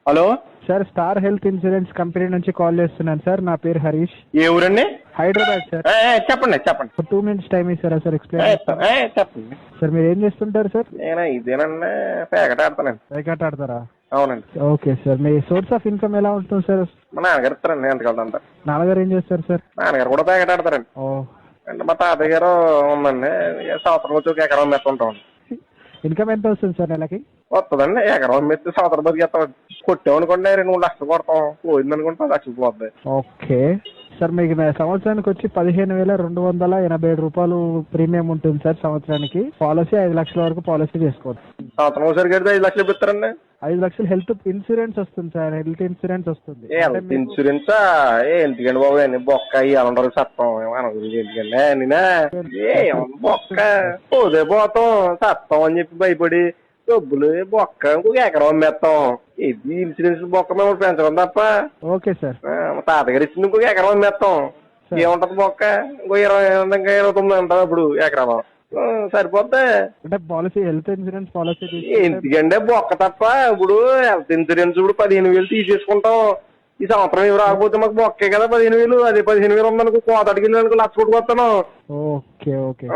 Hello sir, star health insurance company నుంచి call చేస్తున్నాను sir. నా పేరు హరీష్. ఏ ఊరండి? హైదరాబాద్ సార్. చెప్పండి చెప్పండి. 2 minutes టైం ఇస్తారా సార్? ఎక్స్ప్లెయిన్ చెప్పండి. సార్, మీరు ఏం చేస్తుంటారు సార్? నేను ఇదేనండి, ప్యాకెట్ ఆడతానండి. ప్యాకెట్ ఆడతారా? అవునండి. Okay sir. Me source of income ఎలా ఉంటుంది సార్? మా నాన్నగారు ఇస్తారండి ఎంతకెళ్తా. నాన్నగారు ఏం చేస్తారు సార్? నాన్నగారు కూడా ప్యాకెట్ ఆడతారండి. ఓ, అంటే మా తాతయ్య గారు ఉందండి, సంవత్సరం వచ్చి ఒక ఎకరం మెత్తుంటాం. ఇన్కమ్ ఎంత వస్తుంది సార్ నెలకి? వస్తుందండి, ఎకరం మెత్తి సంవత్సరం బతికేస్తాం. కొట్టామనుకోండి 2-3 లక్షలు కొడతాం, పోయిందనుకోండి 10 లక్షలు పోతుంది. ఓకే సార్, మీకు సంవత్సరానికి వచ్చి 15,287 రూపాయలు ప్రీమియం ఉంటుంది సార్ సంవత్సరానికి. పాలసీ 5 లక్షల వరకు పాలసీ చేసుకోవచ్చు. సంవత్సరం ఒకసారి కడితే 5 లక్షలు ఇస్తారండి. 5 లక్షలు హెల్త్ ఇన్సూరెన్స్ వస్తుంది సార్. హెల్త్ ఇన్సూరెన్స్ వస్తుంది. హెల్త్ ఇన్సూరెన్సా? ఎందుకండి బాబు, అని బొక్క ఇవ్వాలంటారు సత్తం మన గురించి ఎందుకండి? నేనా బొక్క పోదే పోతాం, సత్తం అని చెప్పి భయపడి డబ్బులు బొక్క ఇంకొక ఎకరం అమ్మేస్తాం. ఇది ఇన్సూరెన్స్ బొక్క మేము పెంచడం తప్ప. Okay sir. మా తాతగారు ఇచ్చింది ఇంకొక ఎకరం అమ్మేస్తాం. ఏముంటది బొక్క? ఇంకో 29 ఉంటుంది అప్పుడు ఎకరం. సరిపోద్ది అంటే పాలసీ, హెల్త్ ఇన్సూరెన్స్ పాలసీ ఎందుకంటే బొక్క తప్ప. ఇప్పుడు హెల్త్ ఇన్సూరెన్స్ ఇప్పుడు 15,000 తీసేసుకుంటాం. ఈ సంవత్సరం ఇవి రాకపోతే మాకు బొక్కే కదా 15,000. అదే 15,000 ఉందనుకో, కోతడికి వెళ్ళి 1,00,000 కొట్టుకొస్తాను. Okay okay.